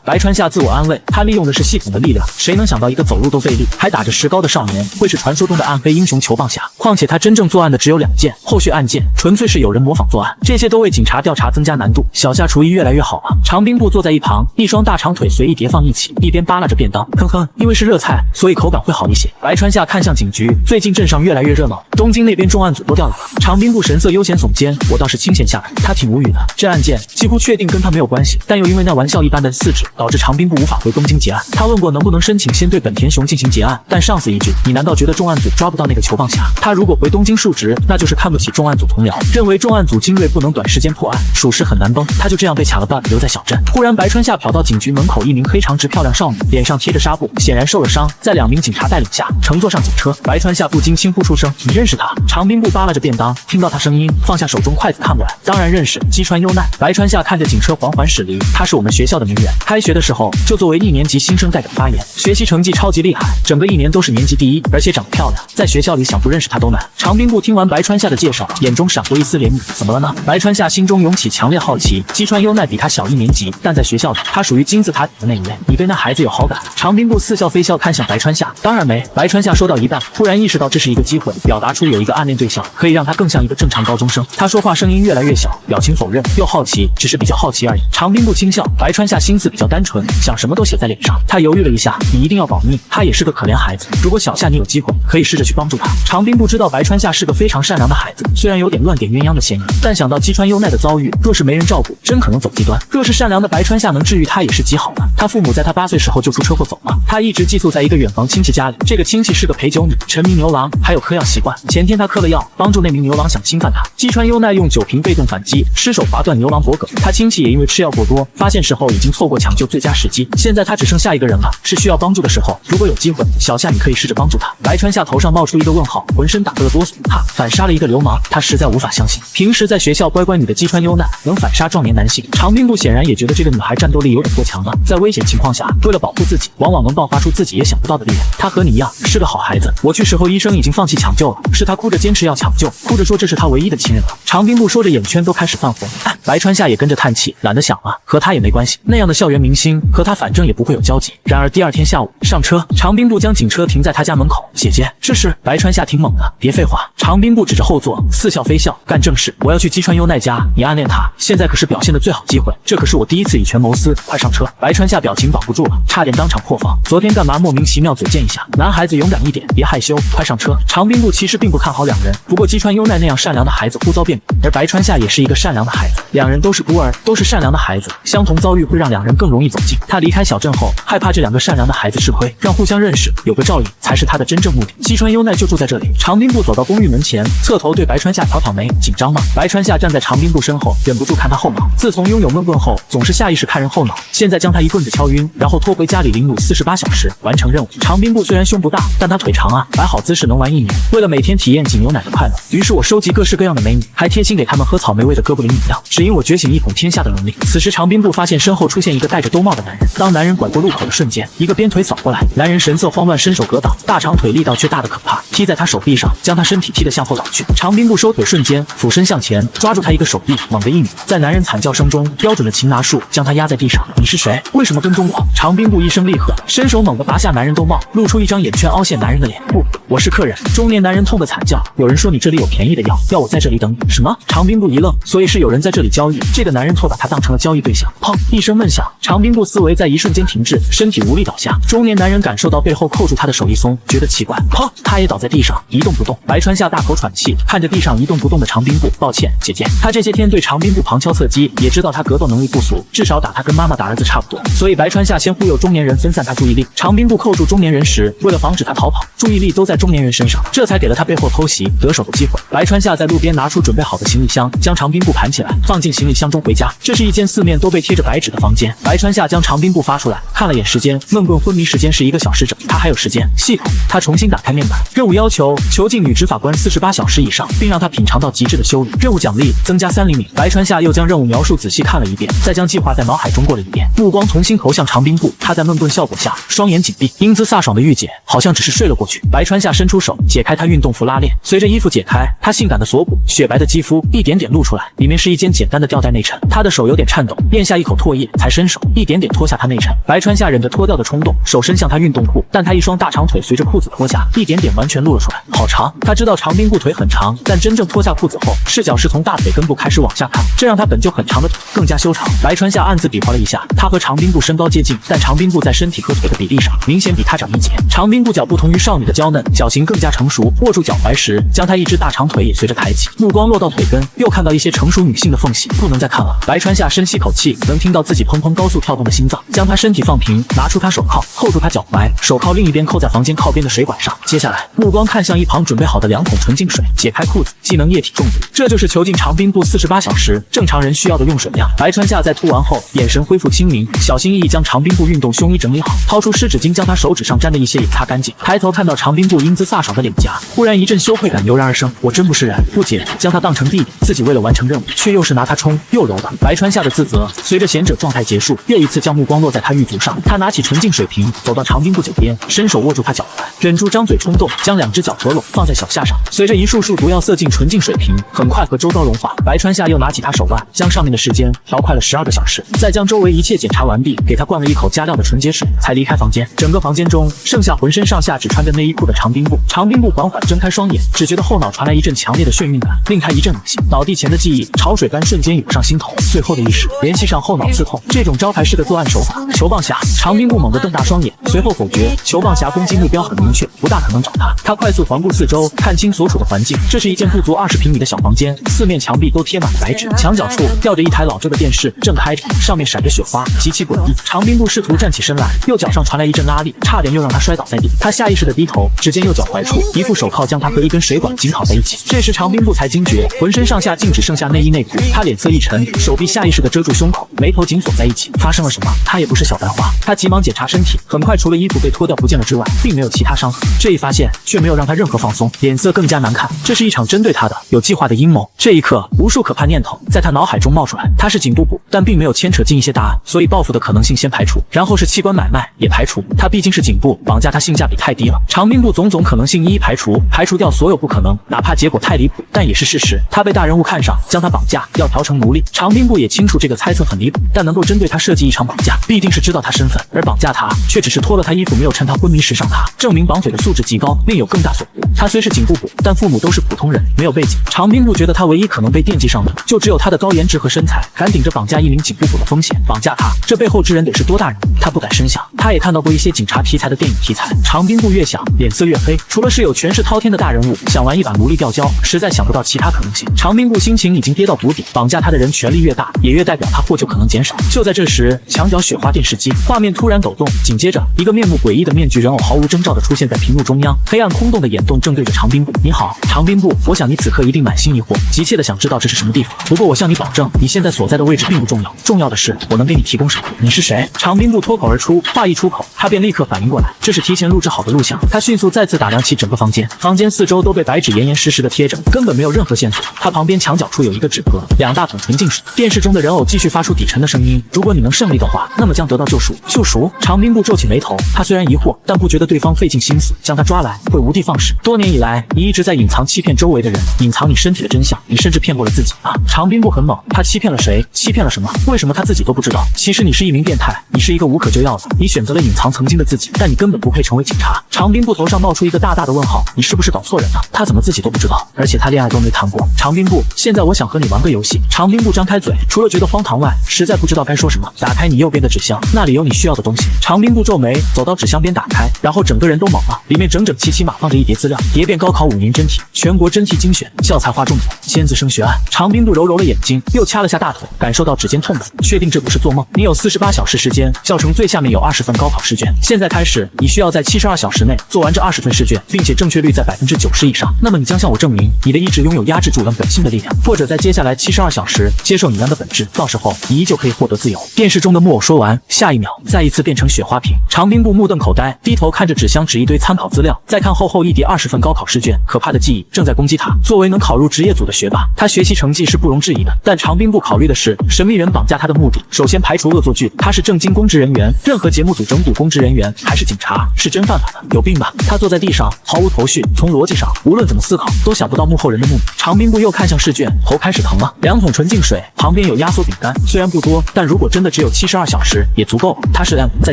白川夏自我安慰，他利用的是系统的力量，谁能想到一个走路都费力，还打着石膏的少年，会是传说中的暗黑英雄球棒侠？况且他真正作案的只有2件，后续案件纯粹是有人模仿作案，这些都为警察调查增加难度。小夏厨艺越来越好了。长滨部坐在一旁，一双大长腿随意叠放一起，一边扒拉着便当，哼哼，因为是热菜，所以口感会好一些。白川夏看向警局，最近镇上越来越热闹，东京那边重案组都调来了。长滨部神色悠闲耸肩，我倒是清闲下来。他挺无语的，这案件几乎确定跟他没有关系，但又因为那玩笑一般的4指，导致长滨部无法回东京结案。他问过能不能申请先对本田雄进行结案，但上司一句，你难道觉得重案组抓不到那个球棒侠？他如果回东京述职，那就是看不起重案组同僚，认为重案组精锐不能短时间破案，属实很难崩。他就这样被卡了半，留在小镇。忽然白川夏瞟到警局门口一名黑长直漂亮少女，脸上贴着纱布，显然受了伤，在2名警察带领下乘坐上警车。白川夏不禁轻呼出声，你认识他？长滨部扒拉着便当，听到他声音，放下手中筷子看过来，当然认识，击川优奈。白川夏看着警车缓缓驶离，他是我们学校的名媛，开学的时候就作为1年级新生代表发言，学习成绩超级厉害，整个1年都是年级第1，而且长得漂亮，在学校里想不认识他都难。长滨部听完白川夏的介绍，眼中闪过一丝怜悯，怎么了呢？白川夏心中涌起强烈好奇，击川优奈比他小1年级，但在学校里他属于金字塔底的那一类。你对那孩子有好感？长滨部似笑非笑看向白川夏，当然没。白川夏说到一半，突然意识到这是一个机会，表达出有一个暗恋对象，可以让他更像一个正常高中生。他说话声音越来越小，表情否认又好奇，只是比较好奇。奇而已。长兵部轻笑，白川夏心思比较单纯，想什么都写在脸上。他犹豫了一下，你一定要保密，他也是个可怜孩子。如果小夏你有机会，可以试着去帮助他。长兵部知道白川夏是个非常善良的孩子，虽然有点乱点鸳鸯的嫌疑，但想到击川优奈的遭遇，若是没人照顾，真可能走极端。若是善良的白川夏能治愈他，也是极好的。他父母在他8岁时候就出车祸走了，他一直寄宿在一个远房亲戚家里。这个亲戚是个陪酒女，沉迷牛郎，还有嗑药习惯。前天他嗑了药，帮助那名牛郎想侵犯他。击川优奈用酒瓶被动反击，失手划断牛郎脖颈。他亲戚也因为吃药过多，发现时候已经错过抢救最佳时机。现在他只剩下一个人了，是需要帮助的时候。如果有机会，小夏你可以试着帮助他。白川夏头上冒出一个问号，浑身打个哆嗦。他反杀了一个流氓，他实在无法相信，平时在学校乖乖女的击川优奈能反杀壮年男性。长兵部显然也觉得这个女孩战斗力有点过强了，在危险情况下，为了保护自己，往往能爆发出自己也想不到的力量。他和你一样是个好孩子，我去时候医生已经放弃抢救了，是他哭着坚持要抢救，哭着说这是他唯一的亲人了。长兵部说着眼圈都开始泛红，白川夏也跟着叹气，懒得想了，和他也没关系，那样的校园明星和他反正也不会有交集。然而第二天下午上车，长兵部将警车停在他家门口。姐姐，这是？白川夏挺猛的，别废话。长兵部指着后座，似笑非笑，干正事。我要去击川优奈家，你暗恋他，现在可是表现的最好机会，这可是我第一次以权谋私，快上车。白川夏表情保不住了，差点当场破防。昨天干嘛莫名其妙嘴贱一下？男孩子勇敢一点，别害羞，快上车。长兵部其实并不看好两人，不过击川优奈那样善良的孩子忽遭变故，而白川夏也是一个善良的孩子，两人都是孤儿，都是善良的孩子，相同遭遇会让两人更容易走近。他离开小镇后，害怕这两个善良的孩子吃亏，让互相认识，有个照应才是他的真正目的。击川优奈就住在这里。长兵部走到公寓门前，侧头对白川夏挑挑眉，紧张吗？白川夏站在长兵部身后，忍不住看他后脑。自从拥有闷棍后，总是下意识看人后脑，现在将他一棍子敲晕，然后拖回家里凌辱48小时，完成任务。长兵部虽然胸不大，但他腿长啊，摆好姿势能玩1年。为了每天体验挤牛奶的快乐，于是我收集各式各样的美女，还贴心给他们喝草莓味的哥布林饮料，只因我觉醒一统天下的能力。此时长兵部发现身后出现一个戴着兜帽的男人，当男人拐过路口的瞬间，一个鞭腿扫过来，男人神色慌乱，伸手格挡，大长腿力道却大得可怕，踢在他手臂上，将他身体踢得向后倒去。长兵部收腿瞬间俯身向前，抓住他一个手臂，猛地一拧，在男人惨叫声中，标准的擒拿术将他压在地上。你是谁？为什么跟踪我？长兵部一声厉喝，伸手猛地拔下男人兜帽，露出一张眼圈凹陷男人的脸。不，我是客人。中年男人痛得惨叫，有人说你这里有便宜的药，要我在这里等你。什么？长兵部一愣，所以是有人在这里交易。这个男人错把他当成了交易对象。砰！一声闷响，长兵部思维在一瞬间停滞，身体无力倒下。中年男人感受到背后扣住他的手一松，觉得奇怪，砰！他也倒在地上一动不动。白川夏大口喘气，看着地上一动不动的长兵部，抱歉，姐姐。他这些天对长兵部旁敲侧击，也知道他格斗能力不俗，至少打他跟妈妈打儿子差不多，所以白川夏先忽悠中年人分散他注意力。长兵部扣住中年人时，为了防止他逃跑，注意力都在中年人身上，这才给了他背后偷袭得手的机会。白川夏在路边拿出准备好的行李箱，将长兵部盘起来，放进行李箱中回家。这是一间四面都被贴着白纸的房间。白川夏将长兵部发出来，看了眼时间，闷棍昏迷时间是1个小时整，他还有时间。系统，他重新打开面板，任务要求囚禁女执法官48小时以上，并让他品尝到极致的羞辱。任务奖励增加3厘米。白川夏又将任务描述仔细看了一遍，再将计划在脑海中过了一遍，目光从心投向长兵部。他在闷棍效果下，双眼紧闭，英姿飒爽的御姐好像只是睡了过去。白川夏伸出手解开他运动服拉链，随着衣服解开，他性感的锁骨、雪白的肌肤一点点露出来，里面是一件简单的吊带内衬。他的手有点颤抖，咽下一口唾液，才伸手一点点脱下他内衬。白川夏忍着脱掉的冲动，手伸向他运动裤，但他一双大长腿随着裤子脱下，一点点完全露了出来，好长。他知道长兵部腿很长，但真正脱下裤子后，视角是从大腿根部开始往下看，这让他本就很长的腿更加修长。白川夏暗自比划了一下，他和长兵部身高接近，但长兵部在身体和腿的比例上明显比他长1截。长兵部脚不同于少女的娇嫩，脚型更加成熟，握住脚踝时，将他一只大长腿也随着抬起，目光落到腿根，又看到一些成熟女性的缝隙，不能再看了。白川夏深吸口气，能听到自己砰砰高速跳动的心脏，将他身体放平，拿出他手铐，扣住他脚踝，手铐另一边扣在房间靠边的水管上。接下来，目光看向一旁准备好的2桶纯净水，解开裤子，技能液体中毒。这就是囚禁长兵部48小时正常人需要的用水量。白川夏在涂完后，眼神恢复清明，小心翼翼将长兵部运动胸衣整理好，掏出湿纸巾将他手指上沾的一些也擦干净。抬头看到长兵部英姿飒爽的脸颊，忽然一阵羞愧感油然而生。我真不是人，不解将他当成弟弟，自己为了完成任务，却又是拿他冲又揉的。白川夏的自责随着贤者状态结束，又一次将目光落在他玉足上。他拿起纯净水瓶，走到长兵部脚边，伸手握住他脚踝，忍住张嘴冲动，将2只脚合拢放在小夏上。随着一束束毒药射进纯净水瓶，很快和周遭融化。白川夏又拿起他手腕，将上面的时间调快了12个小时，再将周围一切检查完毕，给他灌了一口加料的纯洁水，才离开房间。整个房间中剩下浑身上下只穿着内衣裤的长兵部。长兵部缓缓睁开双眼，只觉得后脑传来一阵强烈的眩晕感，令他一阵恶心。脑地前的记忆潮水般瞬间涌上心头，最后后的意识，联系上后脑刺痛，这种招牌式的作案手法。球棒侠，长兵部猛地瞪大双眼，随后否决。球棒侠攻击目标很明确，不大可能找他。他快速环顾四周，看清所处的环境，这是一间不足20平米的小房间，四面墙壁都贴满了白纸，墙角处吊着一台老旧的电视，正开着，上面闪着雪花，极其诡异。长兵部试图站起身来，右脚上传来一阵拉力，差点又让他摔倒在地。他下意识地低头，只见右脚踝处一副手铐将他和一根水管紧铐在一起。这时长兵部才惊觉，浑身上下竟只剩下内衣内裤。他脸色一沉，手臂下意识地遮住胸口，眉头紧锁在一起。发生了什么？他也不是小白花。他急忙检查身体，很快除了衣服被脱掉不见了之外，并没有其他伤痕。这一发现却没有让他任何放松，脸色更加难看。这是一场针对他的有计划的阴谋。这一刻，无数可怕念头在他脑海中冒出来。他是警部补，但并没有牵扯进一些大案，所以报复的可能性先排除，然后是器官买卖也排除。他毕竟是警部，绑架他性价比太低了。长兵部种种可能性一一排除，排除掉所有不可能，哪怕结果太离谱，但也是事实。他被大人物看上，将他绑架，要调成奴隶。长兵部也清楚这个猜测很离谱，但能够针对他设计一场绑架，必定是知道他身份，而绑架他却只是脱了他衣服，没有趁他昏迷时上他，证明绑匪的素质极高，另有更大所图。他虽是警部补，但父母都是普通人，没有背景。长兵部觉得他唯一可能被惦记上的，就只有他的高颜值和身材，敢顶着绑架一名警部补的风险绑架他，这背后之人得是多大人物？他不敢深想。他也看到过一些警察题材的电影题材，长兵部越想脸色越黑，除了是有权势滔天的大人物想玩一把奴隶吊胶，实在想不到其他可能性。长兵部心情已经跌到谷底，绑架他的人权力越大，也越代表他获救可能减少。就在这时，墙角雪花电视机画面突然抖动，紧接着一个面目诡异的面具人偶毫无征兆地出现在屏幕中央，黑暗空洞的眼洞正对着长兵部。你好，长兵部，我想你此刻一定满心疑惑，急切地想知道这是什么地方。不过我向你保证，你现在所在的位置并不重要，重要的是我能给你提供什么。你是谁？长兵部脱口而出，话一出口，他便立刻反应过来，这是提前录制好的录像。他迅速再次打量起整个房间，房间四周都被白纸严严实实地贴着，根本没有任何线索。他旁边墙角处有一个纸盒，2大桶纯净水。电视中的人偶继续发出低沉的声音，如果你能胜利的话，那么将得到救赎。救赎？长兵部皱起眉头，他虽然疑惑，但不觉得对方费尽心思将他抓来会无的放矢。多年以来，你一直在隐藏欺骗周围的人，隐藏你身体的真相，你甚至骗过了自己啊！长兵部很猛，他欺骗了谁？欺骗了什么？为什么他自己都不知道？其实你是一名变态，你是一个无可救药的，你选择了隐藏曾经的自己，但你根本不配成为警察。长兵部头上冒出一个大大的问号，你是不是搞错人了？他怎么自己都不知道？而且他恋爱都没谈过。长兵部，现在我想和你玩个游戏。长兵部张开嘴，除了觉得荒唐外，实在不知道该说什么。打开你右边的纸箱，那里有你需要的东西。长兵部皱眉，走到纸箱边打开，然后整个人都懵了，里面整整齐齐码放着一叠资料，蝶变高考5名真题，全国真题精选，教材划重点，签字升学案。长兵部揉揉了眼睛，又掐了下大腿，感受到指尖痛感，确定这不是做梦。你有48小时时间，教程最下面有20份高考试卷，现在开始，你需要在72小时内做完这20份试卷，并且正确率在90%以上。那么你将向我证明你的意志拥有压制住人本性的力量，或者在接下来72小时接受你人的本质，到时候你依旧可以获得自由。电视中的木偶说完，下一秒再一次变成雪花屏。长兵部目瞪口呆，低头看着纸箱，指一堆参考资料，再看厚厚一叠20份高考试卷，可怕的记忆正在攻击他。作为能考入职业组的学霸，他学习成绩是不容置疑的，但长兵部考虑的是神秘人绑架他的目的。首先排除恶作剧，他是正经公职人员，任何节目组整蛊公职人员还是警察是真犯法的，有病吧？他坐在地上毫无头绪，从逻辑上无论怎么思考都想不到幕后人的目的。长兵部又看向试卷，头开始疼了。2桶纯净水，旁边有压缩饼干，虽然不多，但如果真的只有72小时也足够。他是 M， 在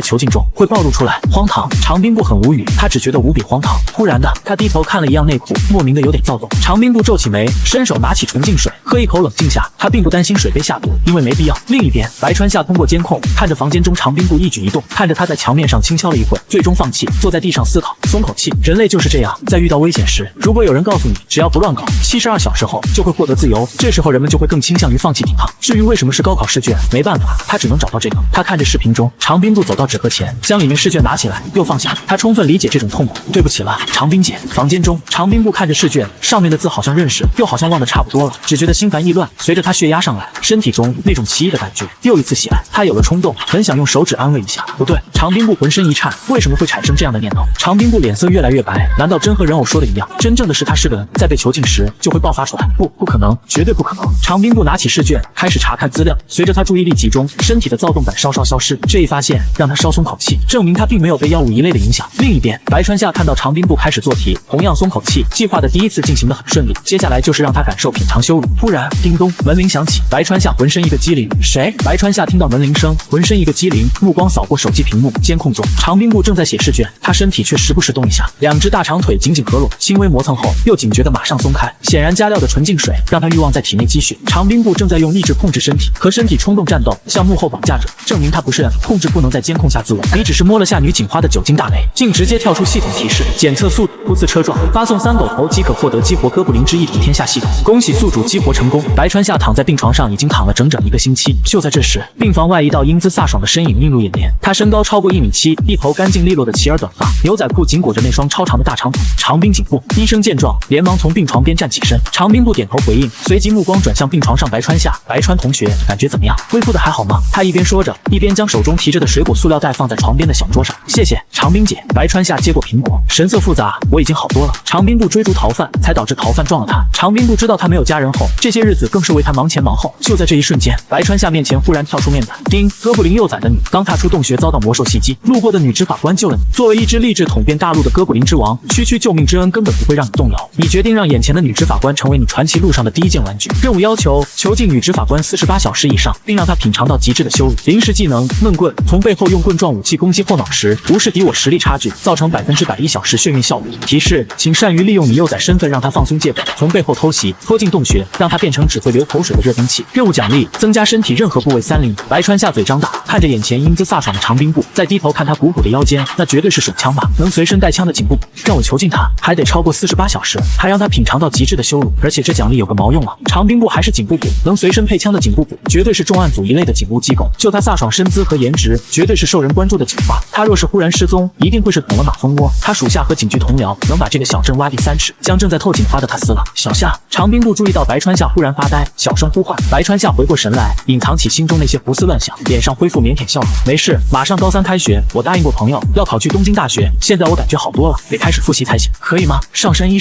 囚禁中会暴露出来，荒唐。长兵部很无语，他只觉得无比荒唐。忽然的，他低头看了一样内裤，莫名的有点躁动。长兵部皱起眉，伸手拿起纯净水，喝一口冷静下。他并不担心水被下毒，因为没必要。另一边，白川夏通过监控看着房间中长兵部一举一动，看着他在墙面上轻敲了一会，最终放弃，坐在地上思考，松口气。人类就是这样，在遇到危险时，如果有人告诉你只要不乱搞，72小时后就会获得自由，这时候人们就会更倾向于放弃抵抗。至于为什么是高考试卷，没办法，他只能找到这个。他看着视频中长兵部走到纸盒前，将里面试卷拿起来又放下，他充分理解这种痛苦。对不起了，长兵姐。房间中，长兵部看着试卷，上面的字好像认识，又好像忘得差不多了，只觉得心烦意乱。随着他血压上来，身体中那种奇异的感觉又一次袭来，他有了冲动，很想用手指安慰一下。不对，长兵部浑身一颤，为什么会产生这样的念头？长兵部脸色越来越白，难道真和人偶说的一样？真正的是他是个人，在被囚禁时就会爆发出来？不可能，绝对不可能。长兵部拿起试卷，开始查看资料。随着他注意力集中，身体的躁动感稍稍消失。这一发现让他稍松口气，证明他并没有被药物一类的影响。另一边，白川夏看到长兵部开始做题，同样松口气。计划的第一次进行得很顺利，接下来就是让他感受品尝羞辱。突然，叮咚，门铃响起，白川夏浑身一个激灵。谁？白川夏听到门铃声，浑身一个激灵，目光扫过手机屏幕，监控中长兵部正在写试卷，他身体却时不时动一下，2只大长腿紧紧合拢，轻微磨蹭后又警觉地马上松开。显然加料的纯净水让他欲望在体内积蓄。长兵部正在用意志控制身体，和身体冲动战斗，向幕后绑架者，证明他不是人，控制不能在监控下自卫。你只是摸了下女警花的酒精大雷，竟直接跳出系统提示，检测速度，初次车撞，发送3狗头即可获得激活哥布林之一统天下系统。恭喜宿主激活成功。白川夏躺在病床上已经躺了整整1个星期。就在这时，病房外一道英姿飒爽的身影映入眼帘。他身高超过1.7米，一头干净利落的齐耳短发，牛仔裤紧裹着那双超长的大长腿，长兵颈部。医生见状，连忙从病床边站起身。长兵部点头回应，随即目光转向病床上白川夏。白川同学，感觉怎么样？恢复的还好吗？他一边说着，一边将手中提着的水果塑料袋放在床边的小桌上。谢谢，长兵姐。白川夏接过苹果，神色复杂，我已经好多了。长兵部追逐逃犯，才导致逃犯撞了他。长兵部知道他没有家人后，这些日子更是为他忙前忙后。就在这一瞬间，白川夏面前忽然跳出面板，丁，哥布林幼崽的你，刚踏出洞穴遭到魔兽袭击，路过的女执法官救了你。作为一只立志统遍大陆的哥布林之王，区区救命之恩根本不会让你动摇。你决定让眼前的女执法官成为你传奇路上的第一件玩具。任务要求：囚禁女执法官48小时以上，并让她品尝到极致的羞辱。临时技能：闷棍，从背后用棍状武器攻击后脑时，无视敌我实力差距，造成100%1小时眩晕效果。提示：请善于利用你幼崽身份让他放松戒备，从背后偷袭，拖进洞穴，让他变成只会流口水的热兵器。任务奖励：增加身体任何部位3厘米。白川夏嘴张大，看着眼前英姿飒爽的长兵部，再低头看他鼓鼓的腰间，那绝对是手枪吧？能随身带枪的警部，让我囚禁他，还得超过48小时，还让他品尝到极致的羞辱。而且这奖励有个毛用啊！长兵部还是警部，能随身配枪的警部，绝对是重案组一类的警务机构。就他飒爽身姿和颜值，绝对是受人关注的警花。他若是忽然失踪，一定会是捅了马蜂窝。他属下和警局同僚，能把这个小镇挖地3尺，将正在透警花的他撕了。小夏，长兵部注意到白川夏忽然发呆，小声呼唤。白川夏回过神来，隐藏起心中那些胡思乱想，脸上恢复腼腆笑容。没事，马上高3开学，我答应过朋友要考去东京大学，现在我感觉好多了，得开始复习才行，可以吗？上山医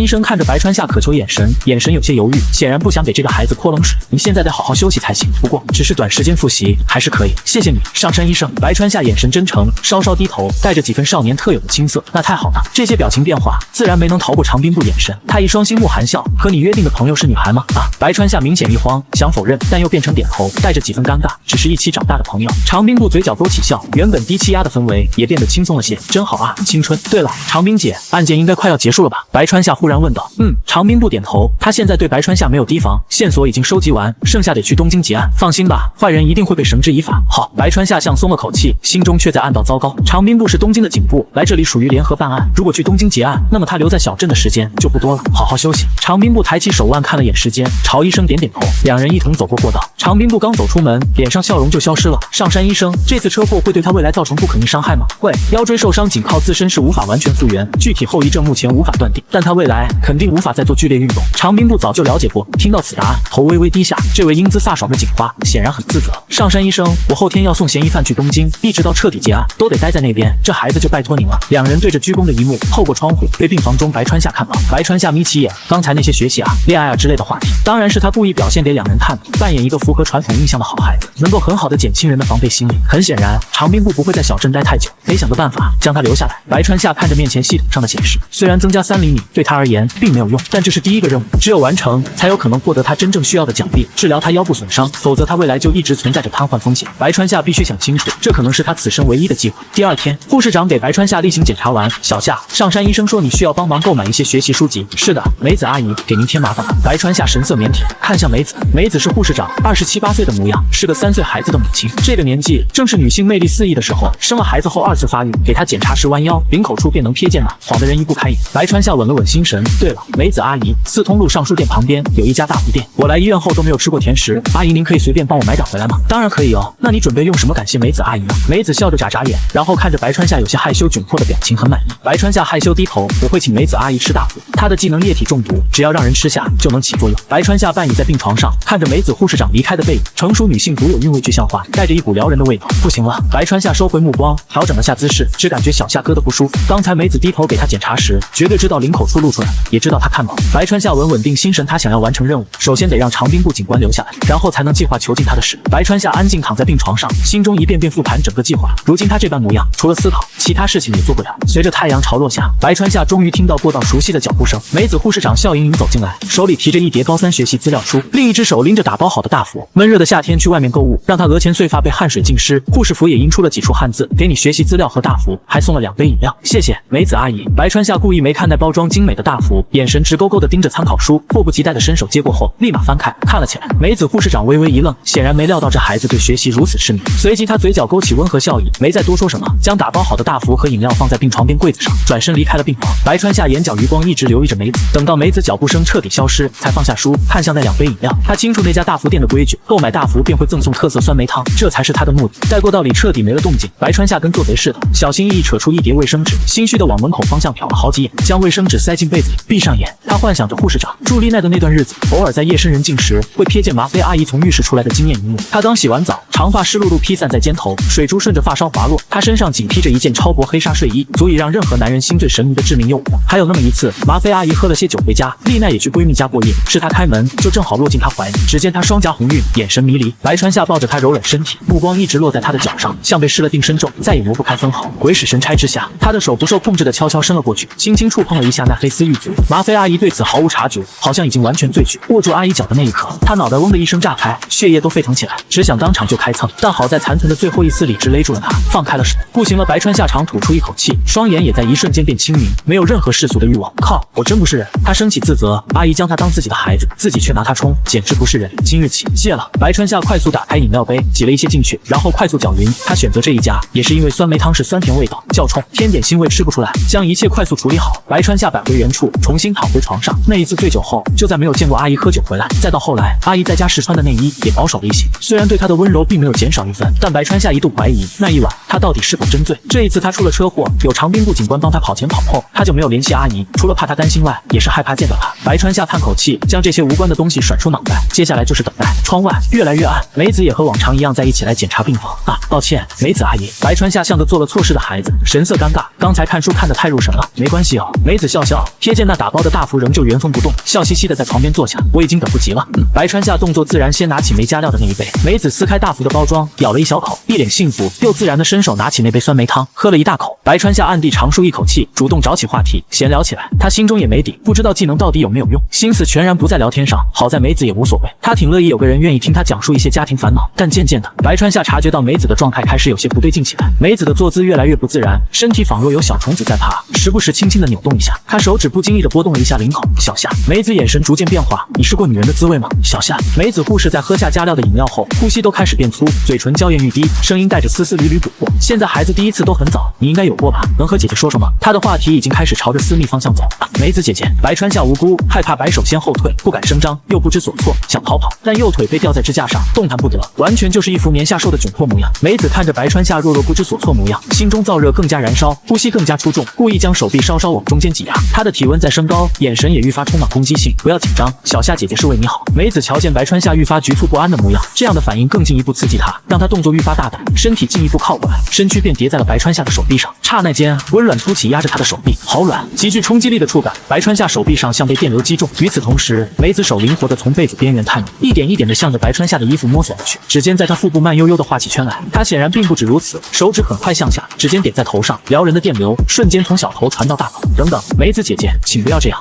生看着白川夏渴求眼神有些犹豫，显然不想给这个孩子泼冷水。你现在得好好休息才行，不过只是短时间复习还是可以，谢谢你，上山医生。白川夏眼神真诚，稍稍低头，带着几分少年特有的青涩。那太好了，这些表情变化自然没能逃过长兵部眼神。他一双星目含笑，和你约定的朋友是女孩吗？啊！白川夏明显一慌，想否认，但又变成点头，带着几分尴尬，只是一起长大的朋友。长兵部嘴角勾起笑，原本低气压的氛围也变得轻松了些。真好啊，青春。对了，长兵姐，案件应该快要结束了吧？白川夏忽然问道。长兵部点头，他现在对白川夏没有提防，线索已经收集完，剩下得去东京结案。放心吧，坏人一定会被绳之以法。好，白川夏像松了口气，心中却在暗道糟糕。长兵部是东京的警部，来这里属于联合办案，如果去东京结案，那么他留在小镇的时间就不多了。好好休息。长兵部抬起手腕看了眼时间，朝医生点点头，两人一同走过过道。长兵部刚走出门，脸上笑容就消失了。上山医生，这次车祸会对他未来造成不可逆伤害吗？会，腰椎受伤仅靠自身是无法完全复原，具体后遗症目前无法断定，但他未来肯定无法再做剧烈运动。长兵部早就了解过，听到此答案，头微微低下。这位英姿飒爽的警花显然很自责。上山医生，我后天要送嫌疑犯去东京，一直到彻底结案，都得待在那边，这孩子就拜托您了。两人对着鞠躬的一幕，透过窗户对病房中白川夏看到。白川夏眯起眼，刚才那些学习啊、恋爱啊之类的话题，当然是他故意表现给两人看的，扮演一个符合传统印象的好孩子，能够很好的减轻人的防备心理。很显然，长兵部不会在小镇待太久，得想个办法将他留下来。白川夏看着面前系统上的显示，虽然增加3厘米对他而言并没有用，但这是第一个任务，只有完成才有可能获得他真正需要的奖励，治疗他腰部损伤，否则他未来就一直存在着瘫痪风险。白川夏必须想清楚，这可能是他此生唯一的机会。第二天，护士长给白川夏例行检查完，小夏，上山医生说你需要帮忙购买一些学习书籍。是的，梅子阿姨，给您添麻烦了。白川夏神色腼腆，看向梅子，梅子是护士长，27、8岁的模样，是个3岁孩子的母亲。这个年纪正是女性魅力肆意的时候，生了孩子后2次发育，给她检查时弯腰，领口处便能瞥见了，晃得人移不开眼。白川夏稳了稳心神，对了，梅子阿姨，四通路上书店旁边有一家大福店，我来医院后都没有吃过甜食，阿姨您可以随便帮我买点回来吗？当然可以哦，那你准备用什么感谢梅子阿姨呢？梅子笑着眨眨眼，然后看着白川夏有些害羞窘迫的表情，很满意。白川夏害羞低头，我会请梅子阿姨吃大福，她的技能液体中毒，只要让人吃下就能起作用。白川夏半倚在病床上，看着梅子护士长离开的背影，成熟女性独有韵味具象化，带着一股撩人的味道。不行了，白川夏收回目光，调整了下姿势，只感觉小夏疙瘩不舒服。刚才梅子低头给她检查时，绝对知道领口处露出来了，也知道她看到。白川夏稳定心神，他想要完成任务，首先得让长兵部警官留下来，然后才能计划囚禁他的事。白川夏安静躺在病床上，心中一遍遍复盘整个计划。如今他这般模样，除了思考，其他事情也做不了。随着太阳潮落下，白川夏终于听到过道熟悉的脚步声。梅子护士长笑盈盈走进来，手里提着一叠高3学习资料书，另一只手拎着打包好的大福。闷热的夏天去外面购物，让他额前碎发被汗水浸湿，护士服也印出了几处汗渍。给你学习资资料和大福，还送了2杯饮料。谢谢，梅子阿姨。白川夏故意没看待包装精美的大福，眼神直勾勾地盯着参考书，迫不及待地伸手接过后，立马翻开看了起来。梅子护士长微微一愣，显然没料到这孩子对学习如此痴迷。随即他嘴角勾起温和笑意，没再多说什么，将打包好的大福和饮料放在病床边柜子上，转身离开了病房。白川夏眼角余光一直留意着梅子，等到梅子脚步声彻底消失，才放下书，看向那2杯饮料。他清楚那家大福店的规矩，购买大福便会赠送特色酸梅汤，这才是他的目的。待过道里彻底没了动静，白川夏跟做贼似的，小心翼翼扯出一叠卫生纸，心虚的往门口方向瞟了好几眼，将卫生纸塞进被子里，闭上眼。他幻想着护士长祝丽奈的那段日子，偶尔在夜深人静时会瞥见麻妃阿姨从浴室出来的惊艳一幕。她刚洗完澡，长发湿漉漉披散在肩头，水珠顺着发梢滑落。她身上仅披着一件超薄黑纱睡衣，足以让任何男人心醉神迷的致命诱惑。还有那么一次，麻妃阿姨喝了些酒回家，丽奈也去闺蜜家过夜，是她开门，就正好落进她怀里。只见她双颊红晕，眼神迷离。白川夏抱着她柔软身体，目光一直落在她的脚上，像被施了定身咒，再也挪不开分毫。鬼使神差之下，他的手不受控制的悄悄伸了过去，轻轻触碰了一下那黑丝玉足。麻妃阿姨对此毫无察觉，好像已经完全醉去。握住阿姨脚的那一刻，他脑袋嗡的一声炸开，血液都沸腾起来，只想当场就开蹭，但好在残存的最后一丝理智勒住了他，放开了手。不行了，白川夏长吐出一口气，双眼也在一瞬间变清明，没有任何世俗的欲望。靠，我真不是人。他升起自责，阿姨将他当自己的孩子，自己却拿他冲，简直不是人。今日起戒了。白川夏快速打开饮料杯，挤了一些进去，然后快速搅匀。他选择这一家，也是因为酸梅汤是酸甜味道，较冲，添点腥味吃不出来。将一切快速处理好，白川夏摆回原处，重新躺回床上。那一次醉酒后，就再没有见过阿姨喝酒回来。再到后来，阿姨在家试穿的内衣也保守了一些，虽然对她的温柔并没有减少一分，但白川夏一度怀疑那一晚她到底是否真醉。这一次她出了车祸，有长滨部警官帮她跑前跑后，她就没有联系阿姨，除了怕她担心外，也是害怕见到她。白川夏叹口气，将这些无关的东西甩出脑袋，接下来就是等待。窗外越来越暗，梅子也和往常一样在一起来检查病房。抱歉，梅子阿姨。白川夏像个做了错事的孩子，神色尴尬，刚才看书看得太入神了。没关系哦。梅子笑笑，瞥见那打包的大福仍旧原封不动，笑嘻嘻的在床边坐下。我已经等不及了。白川夏动作自然，先拿起没加料的那一杯。梅子撕开大福的包装，咬了一小口，一脸幸福又自然的伸手拿起那杯酸梅汤，喝了一大口。白川夏暗地长舒一口气，主动找起话题闲聊起来。他心中也没底，不知道技能到底有没有用，心思全然不在聊天上。好在梅子也无所谓，他挺乐意有个人愿意听他讲述一些家庭烦恼。但渐渐的，白川夏察觉到梅子的状态开始有些不对劲起来。梅子的坐姿越来越不自然，身体仿若有小虫子在爬，时不时轻轻的扭动一下。他手指不经意的拨动了一下领口。小夏。梅子眼神逐渐变化，你试过女人的滋味吗？小夏。梅子护士在喝下加料的饮料后，呼吸都开始变粗，嘴唇娇艳欲滴，声音带着丝丝缕缕蛊惑。现在孩子第一次都很早，你应该有过吧？能和姐姐说说吗？他的话题已经开始朝着私密方向走。梅子姐姐。白川夏无辜，害怕白首先后退，不敢声张，又不知所措，想逃跑，但右腿被吊在支架上，动弹不得，完全就是一副年下兽的窘迫模样。梅子看着白川夏弱弱不知所措模样，心中燥热更加燃烧，呼吸更加出重，故意将手臂稍稍往中间挤压。他的体温在升高，眼神也愈发充满攻击性。不要紧张，小夏姐姐是为你好。梅子瞧见白川夏愈发局促不安的模样，这样的反应更进一步刺激他，让他动作愈发大胆，身体进一步靠过来，身躯便叠在了白川夏的手臂上。刹那间，温软凸起压着他的手臂，好软，极具冲击力的触感。白川夏手臂上像被电流击中。与此同时，梅子手灵活地从被子边缘探入，一点一点地向着白川夏的衣服摸索而去。指尖在他腹部慢悠悠地画起圈来，他显然并不止如此，手指很快向下，指尖点在头上，撩人的电流瞬间从小头传到大头。等等，梅子姐姐，请不要这样。